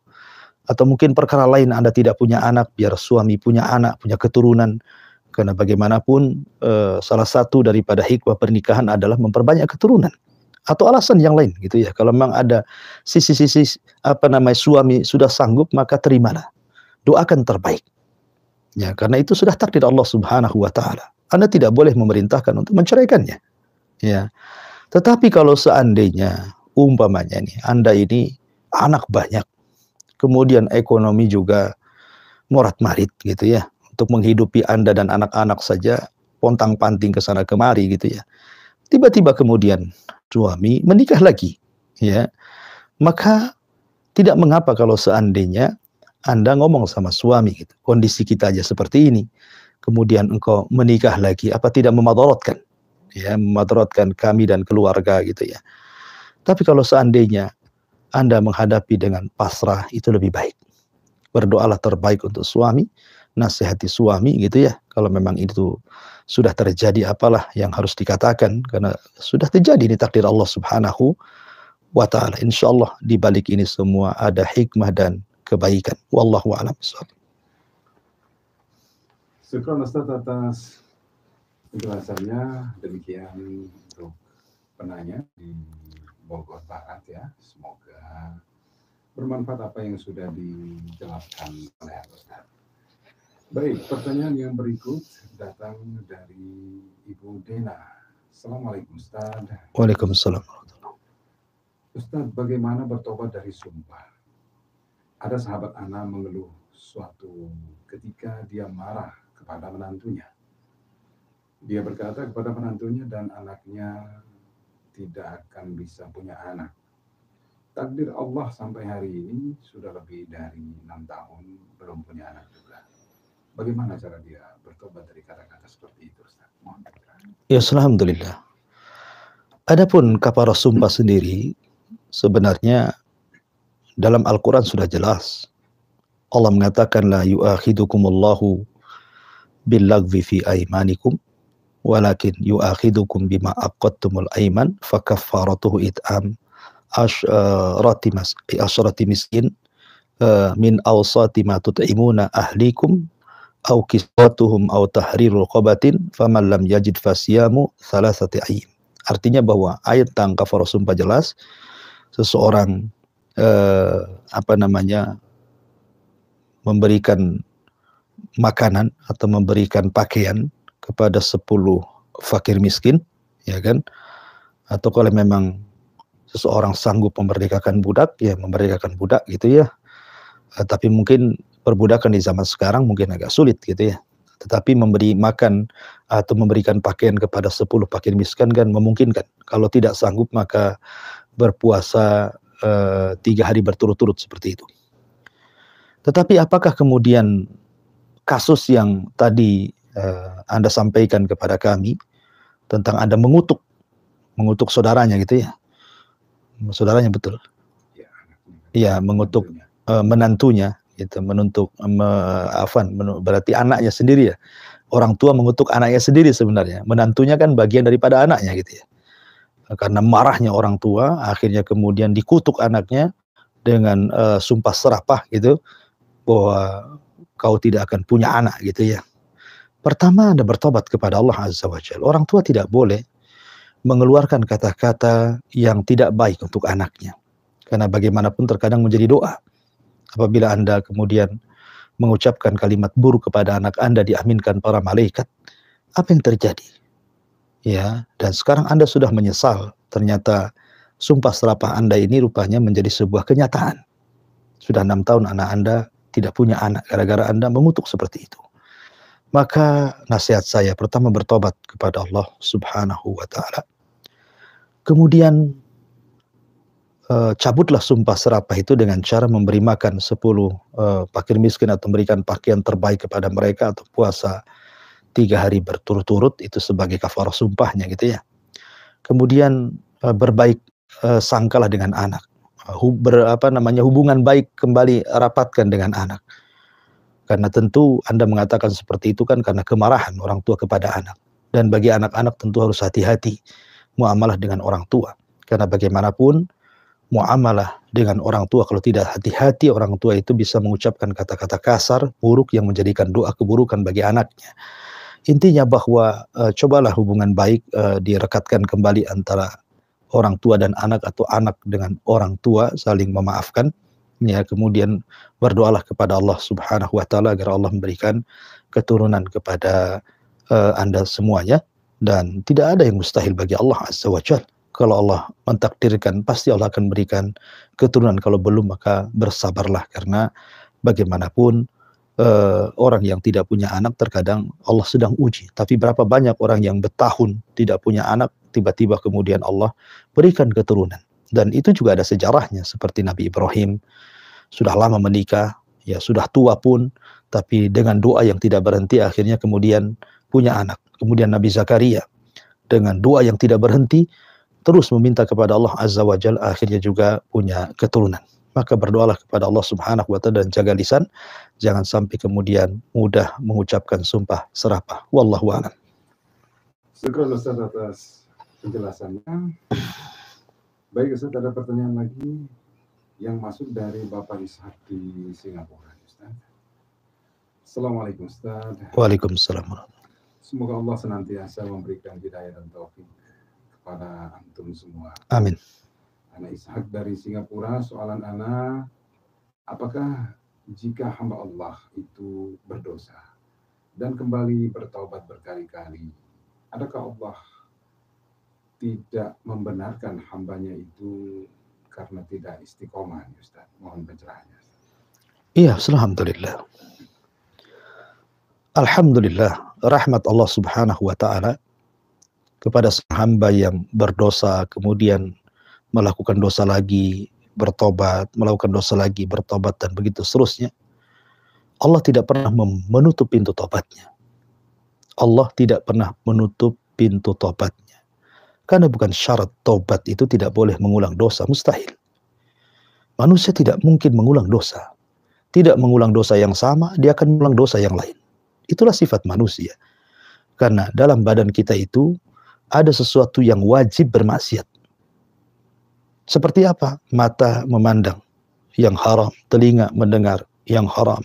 Atau mungkin perkara lain Anda tidak punya anak, biar suami punya anak, punya keturunan. Karena bagaimanapun salah satu daripada hikmah pernikahan adalah memperbanyak keturunan. Atau alasan yang lain gitu ya. Kalau memang ada sisi-sisi suami sudah sanggup, maka terimalah. Doakan terbaik. Ya, karena itu sudah takdir Allah Subhanahu wa taala. Anda tidak boleh memerintahkan untuk menceraikannya. Ya. Tetapi kalau seandainya umpamanya nih Anda ini anak banyak, kemudian ekonomi juga morat-marit gitu ya, untuk menghidupi Anda dan anak-anak saja pontang-panting ke sana kemari gitu ya. tiba-tiba kemudian suami menikah lagi, ya, maka tidak mengapa kalau seandainya Anda ngomong sama suami gitu, kondisi kita aja seperti ini, kemudian engkau menikah lagi, apa tidak memadaratkan, ya, memadaratkan kami dan keluarga gitu ya. Tapi kalau seandainya Anda menghadapi dengan pasrah, itu lebih baik. Berdoalah terbaik untuk suami, nasihati suami gitu ya. Kalau memang itu sudah terjadi, apalah yang harus dikatakan, karena sudah terjadi ini takdir Allah Subhanahu wa ta'ala. Insyaallah di balik ini semua ada hikmah dan kebaikan. Wallahu a'lam bishawab. Syukran Ustaz atas penjelasannya. Demikian untuk penanya di Bogor Barat ya. Semoga bermanfaat apa yang sudah dijelaskan oleh Ustaz. Baik, pertanyaan yang berikut datang dari Ibu Dena. Assalamualaikum Ustaz. Waalaikumsalam. Ustaz, bagaimana bertobat dari sumpah? Ada sahabat Ana mengeluh suatu ketika dia marah kepada menantunya. Dia berkata kepada menantunya dan anaknya tidak akan bisa punya anak. Takdir Allah sampai hari ini sudah lebih dari 6 tahun belum punya anak juga. Bagaimana cara dia bertobat dari kata-kata seperti itu, Ustaz? Mohon penjelasan. Ya, alhamdulillah. Adapun kafarah sumpah sendiri sebenarnya dalam Al-Quran sudah jelas. Allah mengatakan la yu'akhidukumullahu billagwi fi aimanikum walakin yu'akhidukum bima aqadtumul aiman fakaffaratuhu it'am asyrati miskin min awsati ma tut'imuna ahlikum aw kiswatuhum aw tahriru raqabatin faman lam yajid fasiyamu thalathati ayyam. Artinya bahwa ayat tentang kafarah sumpah jelas, seseorang memberikan makanan atau memberikan pakaian kepada 10 fakir miskin, ya kan? Atau kalau memang seseorang sanggup memerdekakan budak, ya memerdekakan budak gitu ya. Tapi mungkin perbudakan di zaman sekarang mungkin agak sulit gitu ya. Tetapi memberi makan atau memberikan pakaian kepada 10 fakir miskin kan memungkinkan. Kalau tidak sanggup maka berpuasa 3 hari berturut-turut seperti itu. Tetapi apakah kemudian kasus yang tadi Anda sampaikan kepada kami tentang Anda mengutuk saudaranya gitu ya? Saudaranya betul? Ya, mengutuk menantunya gitu, berarti anaknya sendiri ya. Orang tua mengutuk anaknya sendiri sebenarnya. Menantunya kan bagian daripada anaknya gitu ya. Karena marahnya orang tua, akhirnya kemudian dikutuk anaknya dengan sumpah serapah gitu, bahwa kau tidak akan punya anak gitu ya. Pertama, Anda bertobat kepada Allah Azza wa Jalla. Orang tua tidak boleh mengeluarkan kata-kata yang tidak baik untuk anaknya. Karena bagaimanapun terkadang menjadi doa. Apabila Anda kemudian mengucapkan kalimat buruk kepada anak Anda diaminkan para malaikat, apa yang terjadi? Ya, dan sekarang Anda sudah menyesal. Ternyata sumpah serapah Anda ini rupanya menjadi sebuah kenyataan. Sudah 6 tahun anak Anda tidak punya anak gara-gara Anda mengutuk seperti itu. Maka nasihat saya pertama bertobat kepada Allah Subhanahu wa ta'ala. Kemudian cabutlah sumpah serapah itu dengan cara memberi makan 10 fakir miskin atau memberikan pakaian terbaik kepada mereka, atau puasa 3 hari berturut-turut, itu sebagai kafarah sumpahnya gitu ya. Kemudian berbaik sangkalah dengan anak. Hubungan baik kembali rapatkan dengan anak. Karena tentu Anda mengatakan seperti itu kan karena kemarahan orang tua kepada anak. Dan bagi anak-anak tentu harus hati-hati muamalah dengan orang tua. Karena bagaimanapun muamalah dengan orang tua, kalau tidak hati-hati, orang tua itu bisa mengucapkan kata-kata kasar, buruk yang menjadikan doa keburukan bagi anaknya. Intinya bahwa cobalah hubungan baik direkatkan kembali antara orang tua dan anak, atau anak dengan orang tua, saling memaafkan. Ya, kemudian berdoalah kepada Allah Subhanahu wa ta'ala agar Allah memberikan keturunan kepada Anda semuanya. Dan tidak ada yang mustahil bagi Allah Azza wa Jalla. Kalau Allah mentakdirkan, pasti Allah akan berikan keturunan. Kalau belum, maka bersabarlah. Karena bagaimanapun orang yang tidak punya anak terkadang Allah sedang uji. Tapi berapa banyak orang yang bertahun tidak punya anak, tiba-tiba kemudian Allah berikan keturunan. Dan itu juga ada sejarahnya, seperti Nabi Ibrahim, sudah lama menikah, ya sudah tua pun, tapi dengan doa yang tidak berhenti akhirnya kemudian punya anak. Kemudian Nabi Zakaria dengan doa yang tidak berhenti terus meminta kepada Allah Azza wa Jalla, akhirnya juga punya keturunan. Maka berdoalah kepada Allah Subhanahu wa Ta'ala dan jaga lisan, jangan sampai kemudian mudah mengucapkan sumpah serapah. Wallahu a'lam. Syukur Ustaz atas penjelasannya. Baik Ustaz, ada pertanyaan lagi yang masuk dari Bapak Ishak di Singapura, Ustaz. Assalamualaikum Ustaz. Waalaikumsalam. Semoga Allah senantiasa memberikan hidayah dan taufik kepada antum semua. Amin. Ana Ishak dari Singapura, soalan Ana, apakah jika hamba Allah itu berdosa dan kembali bertaubat berkali-kali, adakah Allah tidak membenarkan hambanya itu karena tidak istiqomah, Ustaz? Mohon pencerahannya. Iya, alhamdulillah. Alhamdulillah, rahmat Allah Subhanahu wa Ta'ala kepada hamba yang berdosa kemudian melakukan dosa lagi, bertobat, melakukan dosa lagi, bertobat, dan begitu seterusnya. Allah tidak pernah menutup pintu tobatnya. Allah tidak pernah menutup pintu tobatnya. Karena bukan syarat tobat itu tidak boleh mengulang dosa, mustahil. Manusia tidak mungkin mengulang dosa. Tidak mengulang dosa yang sama, dia akan mengulang dosa yang lain. Itulah sifat manusia. Karena dalam badan kita itu ada sesuatu yang wajib bermaksiat. Seperti apa? Mata memandang yang haram, telinga mendengar yang haram,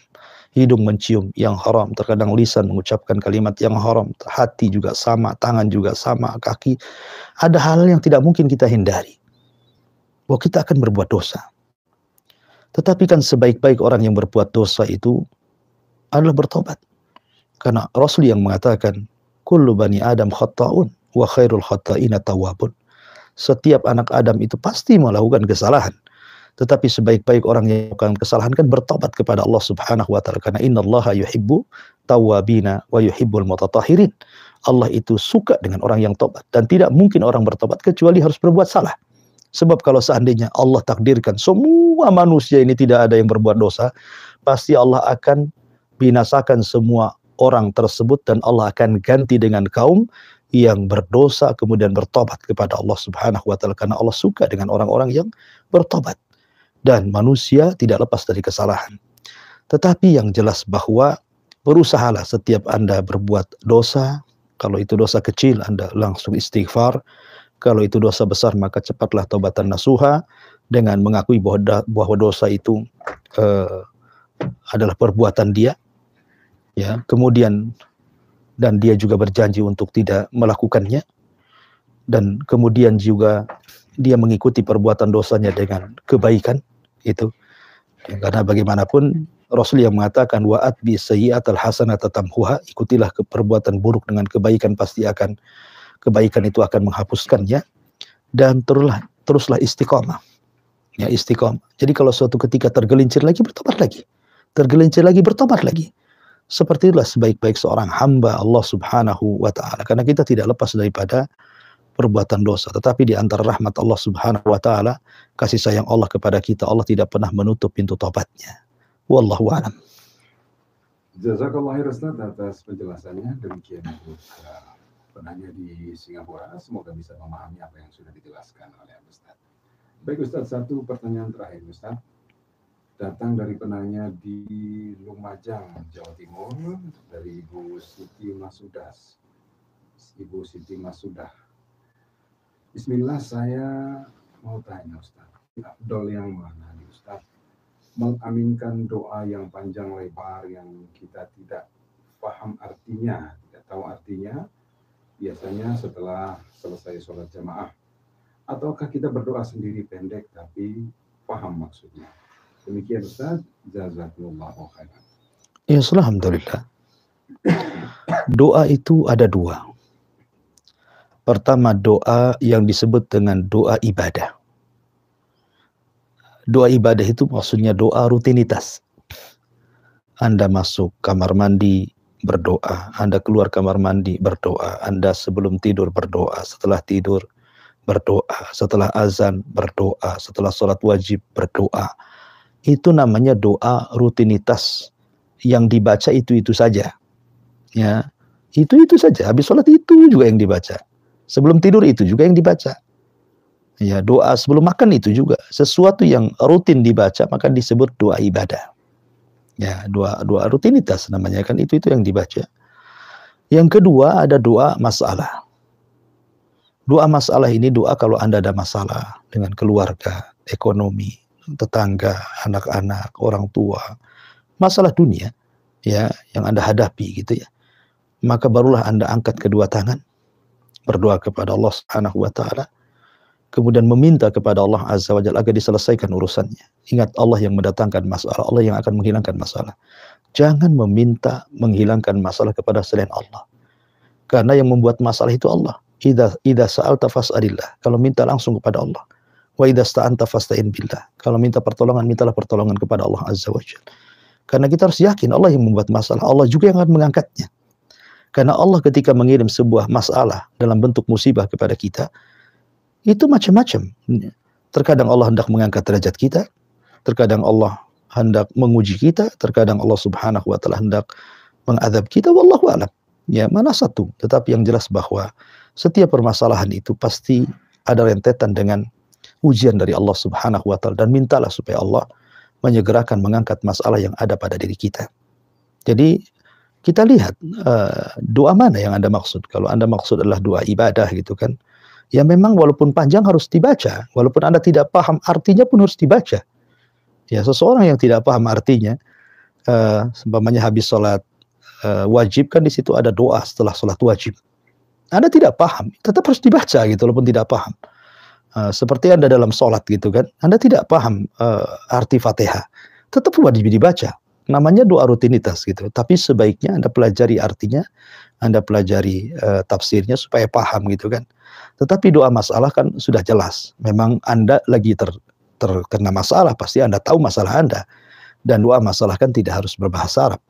hidung mencium yang haram, terkadang lisan mengucapkan kalimat yang haram, hati juga sama, tangan juga sama, kaki. Ada hal yang tidak mungkin kita hindari, bahwa kita akan berbuat dosa. Tetapi kan sebaik-baik orang yang berbuat dosa itu adalah bertobat. Karena Rasul yang mengatakan, kullu bani Adam khatta'un wa khairul khatta'ina tawwabun. Setiap anak Adam itu pasti melakukan kesalahan. Tetapi sebaik-baik orang yang melakukan kesalahan kan bertobat kepada Allah Subhanahu wa Ta'ala. Karena innallaha yuhibbu tawwabina wa yuhibbul mutatahhirin. Allah itu suka dengan orang yang tobat. Dan tidak mungkin orang bertobat kecuali harus berbuat salah. Sebab kalau seandainya Allah takdirkan semua manusia ini tidak ada yang berbuat dosa, pasti Allah akan binasakan semua orang tersebut dan Allah akan ganti dengan kaum yang berdosa kemudian bertobat kepada Allah Subhanahu wa Ta'ala, karena Allah suka dengan orang-orang yang bertobat. Dan manusia tidak lepas dari kesalahan. Tetapi yang jelas bahwa berusahalah setiap Anda berbuat dosa. Kalau itu dosa kecil, Anda langsung istighfar. Kalau itu dosa besar, maka cepatlah taubatan nasuha dengan mengakui bahwa dosa itu adalah perbuatan dia. Ya, kemudian dan dia juga berjanji untuk tidak melakukannya, dan kemudian juga dia mengikuti perbuatan dosanya dengan kebaikan itu. Ya, karena bagaimanapun Rasul yang mengatakan wa'at bi sayyi'atal hasanata tamhuha, ikutilah perbuatan buruk dengan kebaikan, pasti akan kebaikan itu akan menghapuskannya. Dan teruslah istiqomah. Ya, istiqomah. Jadi kalau suatu ketika tergelincir lagi, bertobat lagi. Tergelincir lagi, bertobat lagi. Seperti itulah sebaik-baik seorang hamba Allah Subhanahu wa Ta'ala. Karena kita tidak lepas daripada perbuatan dosa. Tetapi di antara rahmat Allah Subhanahu wa Ta'ala, kasih sayang Allah kepada kita, Allah tidak pernah menutup pintu taubatnya. Wallahu a'lam. Jazakallah khair Ustaz atas penjelasannya. Demikian untuk penanya di Singapura. Semoga bisa memahami apa yang sudah dijelaskan oleh Ustaz. Baik Ustaz, satu pertanyaan terakhir Ustaz. Datang dari penanya di Lumajang, Jawa Timur, dari Ibu Siti Masudas. Ibu Siti Masudah. Bismillah, saya mau tanya Ustaz, afdol yang mana nih Ustaz? Mengaminkan doa yang panjang lebar yang kita tidak paham artinya, tidak tahu artinya, biasanya setelah selesai sholat jamaah. Ataukah kita berdoa sendiri pendek tapi paham maksudnya? Demikian Ustaz, jazakumullahu khairan. Ya, alhamdulillah. Doa itu ada dua. Pertama, doa yang disebut dengan doa ibadah. Doa ibadah itu maksudnya doa rutinitas. Anda masuk kamar mandi, berdoa, Anda keluar kamar mandi berdoa, Anda sebelum tidur berdoa, setelah tidur berdoa, setelah azan berdoa, setelah sholat wajib berdoa. Itu namanya doa rutinitas yang dibaca itu saja. Ya, itu saja. Habis sholat itu juga yang dibaca. Sebelum tidur itu juga yang dibaca. Ya, doa sebelum makan itu juga. Sesuatu yang rutin dibaca maka disebut doa ibadah. Ya, doa rutinitas namanya kan, itu yang dibaca. Yang kedua ada doa masalah. Doa masalah ini doa kalau Anda ada masalah dengan keluarga, ekonomi, tetangga, anak-anak, orang tua, masalah dunia ya yang Anda hadapi gitu ya. Maka barulah Anda angkat kedua tangan, berdoa kepada Allah Subhanahu wa taala, kemudian meminta kepada Allah Azza wa Jalla agar diselesaikan urusannya. Ingat, Allah yang mendatangkan masalah, Allah yang akan menghilangkan masalah. Jangan meminta menghilangkan masalah kepada selain Allah. Karena yang membuat masalah itu Allah. Idza sa'alta fas'alillah. Kalau minta langsung kepada Allah. Wa idza sta'anta fasta'in billah. Kalau minta pertolongan, mintalah pertolongan kepada Allah Azza wa Jalla. Karena kita harus yakin Allah yang membuat masalah, Allah juga yang akan mengangkatnya. Karena Allah ketika mengirim sebuah masalah dalam bentuk musibah kepada kita, itu macam-macam. Terkadang Allah hendak mengangkat derajat kita, terkadang Allah hendak menguji kita, terkadang Allah Subhanahu wa taala hendak mengadab kita, wallahu a'lam. Ya, mana satu? Tetapi yang jelas bahwa setiap permasalahan itu pasti ada rentetan dengan ujian dari Allah Subhanahu wa taala, dan mintalah supaya Allah menyegerakan mengangkat masalah yang ada pada diri kita. Jadi kita lihat doa mana yang Anda maksud. Kalau Anda maksud adalah doa ibadah gitu kan, ya memang walaupun panjang harus dibaca, walaupun Anda tidak paham artinya pun harus dibaca. Ya, seseorang yang tidak paham artinya, seumpamanya habis sholat wajib kan di situ ada doa setelah sholat wajib. Anda tidak paham, tetap harus dibaca gitu walaupun tidak paham. Seperti Anda dalam sholat gitu kan, Anda tidak paham arti Fatihah, tetap wajib dibaca. Namanya doa rutinitas gitu. Tapi sebaiknya Anda pelajari artinya, Anda pelajari tafsirnya supaya paham gitu kan. Tetapi doa masalah kan sudah jelas. Memang Anda lagi terkena masalah, pasti Anda tahu masalah Anda. Dan doa masalah kan tidak harus berbahasa Arab.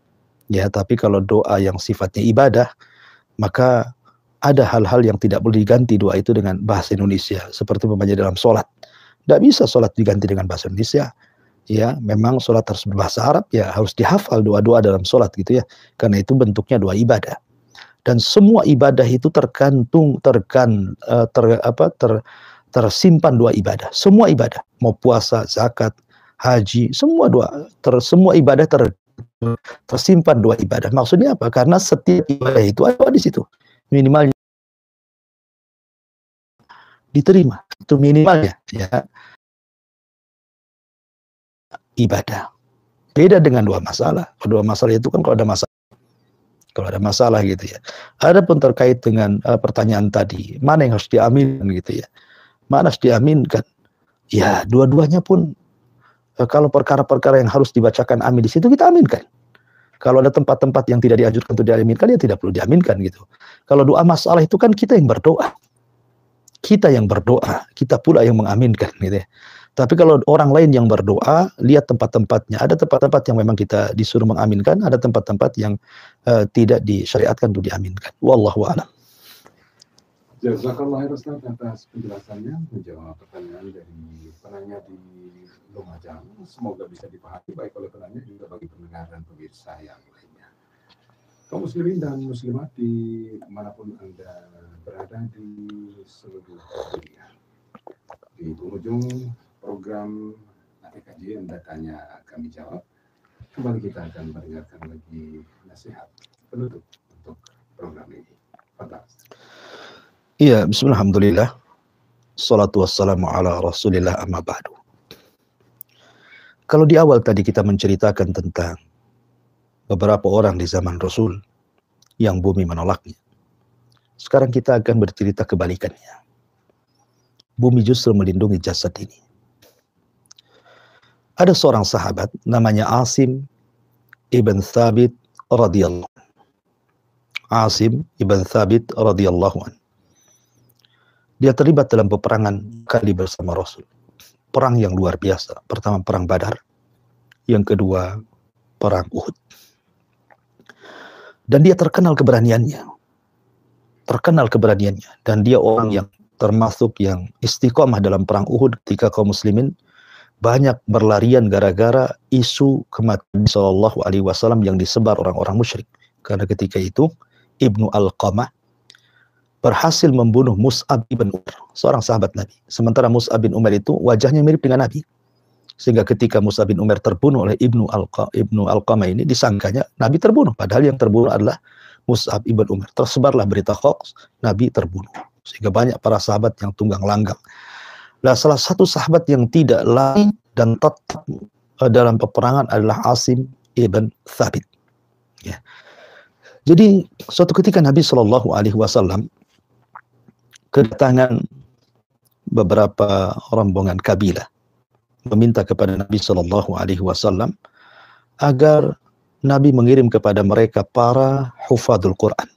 Ya, tapi kalau doa yang sifatnya ibadah, maka ada hal-hal yang tidak boleh diganti doa itu dengan bahasa Indonesia. Seperti umpamanya dalam sholat. Tidak bisa sholat diganti dengan bahasa Indonesia. Ya, memang sholat harus berbahasa Arab, ya harus dihafal doa-doa dalam sholat gitu ya. Karena itu bentuknya doa ibadah. Dan semua ibadah itu tersimpan doa ibadah. Semua ibadah, mau puasa, zakat, haji, semua doa, semua ibadah tersimpan doa ibadah. Maksudnya apa? Karena setiap ibadah itu ada doa di situ. Minimalnya diterima, itu minimalnya ya. Ibadah. Beda dengan doa masalah. Doa masalah itu kan kalau ada masalah gitu ya. Adapun terkait dengan pertanyaan tadi, mana yang harus diaminkan gitu ya. Mana harus diaminkan? Ya, dua-duanya pun kalau perkara-perkara yang harus dibacakan amin di situ kita aminkan. Kalau ada tempat-tempat yang tidak dianjurkan untuk diaminkan, ya tidak perlu diaminkan gitu. Kalau doa masalah itu kan kita yang berdoa. Kita yang berdoa, kita pula yang mengaminkan gitu ya. Tapi kalau orang lain yang berdoa, lihat tempat-tempatnya. Ada tempat-tempat yang memang kita disuruh mengaminkan, ada tempat-tempat yang tidak disyariatkan untuk diaminkan. Wallahu a'lam. Jazakallah khairan atas penjelasannya, menjawab pertanyaan dari penanya di Lumajang. Semoga bisa dipahami baik oleh penanya juga bagi pendengar dan pemirsa yang lainnya. Kaum muslimin dan muslimat dimanapun Anda berada di seluruh dunia. Di penghujung program ATKJ Anda Tanya Kami Jawab, kembali kita akan mendengarkan lagi nasihat penutup untuk program ini. Fantastis. Iya, bismillahirrahmanirrahim. Salatu wassalamu ala rasulillah amma ba'du. Kalau di awal tadi kita menceritakan tentang beberapa orang di zaman Rasul yang bumi menolaknya. Sekarang kita akan bercerita kebalikannya. Bumi justru melindungi jasad ini. Ada seorang sahabat namanya Asim ibn Thabit radhiyallahu anhu. Asim ibn Thabit radhiyallahu anhu. Dia terlibat dalam peperangan kali bersama Rasul. Perang yang luar biasa. Pertama perang Badar. Yang kedua perang Uhud. Dan dia terkenal keberaniannya. Dan dia orang yang termasuk yang istiqomah dalam perang Uhud ketika kaum muslimin banyak berlarian gara-gara isu kematian Shallallahu Alaihi Wasallam yang disebar orang-orang musyrik. Karena ketika itu Ibnu Alqamah berhasil membunuh Mus'ab ibn Umar, seorang sahabat Nabi. Sementara Mus'ab bin Umar itu wajahnya mirip dengan Nabi. Sehingga ketika Mus'ab bin Umar terbunuh oleh Ibnu Alqamah ini, disangkanya Nabi terbunuh. Padahal yang terbunuh adalah Mus'ab ibn Umar. Tersebarlah berita hoax, Nabi terbunuh. Sehingga banyak para sahabat yang tunggang langgang. Nah, salah satu sahabat yang tidak lari dan tetap dalam peperangan adalah Asim ibn Thabit. Ya. Jadi suatu ketika Nabi Shallallahu Alaihi Wasallam kedatangan beberapa rombongan kabilah meminta kepada Nabi Shallallahu Alaihi Wasallam agar Nabi mengirim kepada mereka para hufadzul Quran,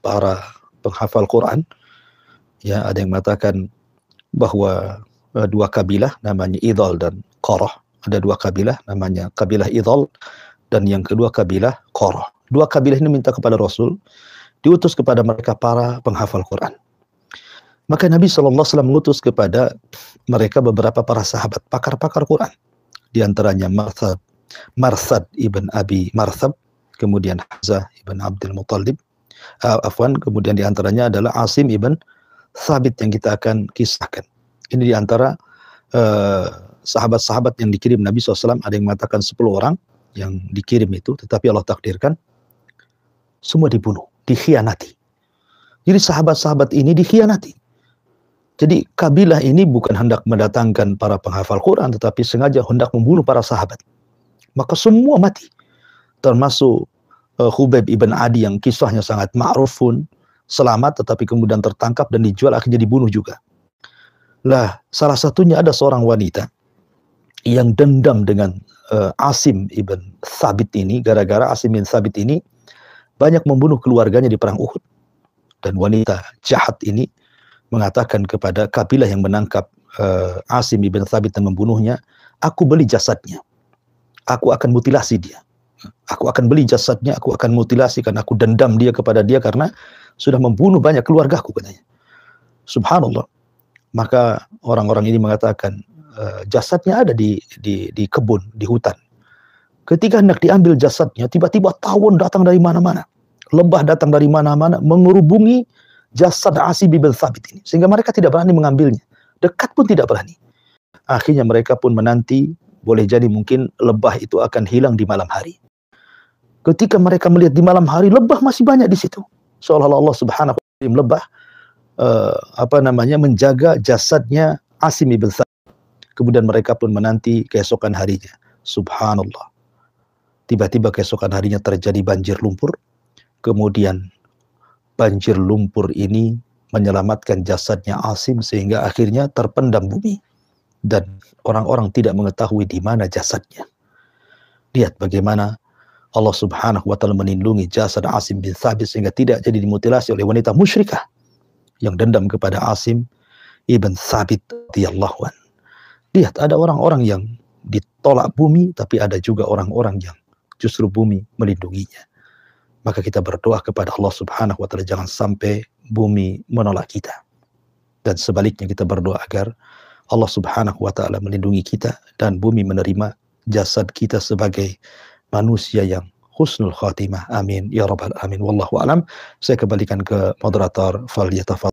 para penghafal Quran. Ya, ada yang mengatakan bahwa dua kabilah namanya Idhal dan Qurah. Ada dua kabilah namanya kabilah Idhal dan yang kedua kabilah Qurah. Dua kabilah ini minta kepada Rasul diutus kepada mereka para penghafal Quran. Maka Nabi SAW mengutus kepada mereka beberapa para sahabat, pakar-pakar Quran. Di antaranya Marsad ibn Abi Marsab, kemudian Hamzah ibn Abdul Muttalib, kemudian di antaranya adalah Asim ibn Thabit yang kita akan kisahkan. Ini di antara sahabat-sahabat yang dikirim Nabi SAW, ada yang mengatakan 10 orang yang dikirim itu, tetapi Allah takdirkan semua dibunuh, dikhianati. Jadi sahabat-sahabat ini dikhianati. Jadi kabilah ini bukan hendak mendatangkan para penghafal Quran, tetapi sengaja hendak membunuh para sahabat. Maka semua mati. Termasuk Khubayb ibn Adi yang kisahnya sangat ma'rufun, selamat tetapi kemudian tertangkap dan dijual, akhirnya dibunuh juga. Lah, salah satunya ada seorang wanita yang dendam dengan Asim ibn Thabit ini, gara-gara Asim ibn Thabit ini banyak membunuh keluarganya di perang Uhud. Dan wanita jahat ini mengatakan kepada kabilah yang menangkap Asim ibn Thabit dan membunuhnya, aku beli jasadnya, aku akan mutilasi dia, aku akan beli jasadnya, aku akan mutilasi karena aku dendam dia kepada dia karena sudah membunuh banyak keluargaku, katanya. Subhanallah. Maka orang-orang ini mengatakan jasadnya ada di kebun, di hutan. Ketika hendak diambil jasadnya, tiba-tiba tawon datang dari mana-mana, lebah datang dari mana-mana, mengerubungi jasad Asim ibn Thabit ini, sehingga mereka tidak berani mengambilnya, dekat pun tidak berani. Akhirnya mereka pun menanti, boleh jadi mungkin lebah itu akan hilang di malam hari. Ketika mereka melihat di malam hari, lebah masih banyak di situ, seolah-olah Allah Subhanahu wa Ta'ala lebah menjaga jasadnya Asim ibn Thabit. Kemudian mereka pun menanti keesokan harinya. Subhanallah. Tiba-tiba keesokan harinya terjadi banjir lumpur. Kemudian banjir lumpur ini menyelamatkan jasadnya Asim sehingga akhirnya terpendam bumi. Dan orang-orang tidak mengetahui di mana jasadnya. Lihat bagaimana Allah Subhanahu wa Ta'ala melindungi jasad Asim bin Thabit sehingga tidak jadi dimutilasi oleh wanita musyrikah yang dendam kepada Asim ibn Thabit radhiyallahu anhu. Lihat, ada orang-orang yang ditolak bumi, tapi ada juga orang-orang yang justru bumi melindunginya. Maka kita berdoa kepada Allah Subhanahu wa Ta'ala jangan sampai bumi menolak kita. Dan sebaliknya kita berdoa agar Allah Subhanahu wa Ta'ala melindungi kita dan bumi menerima jasad kita sebagai manusia yang husnul khatimah. Amin ya rabbal alamin. Wallahu alam. Saya kembalikan ke moderator, falyatafadhal.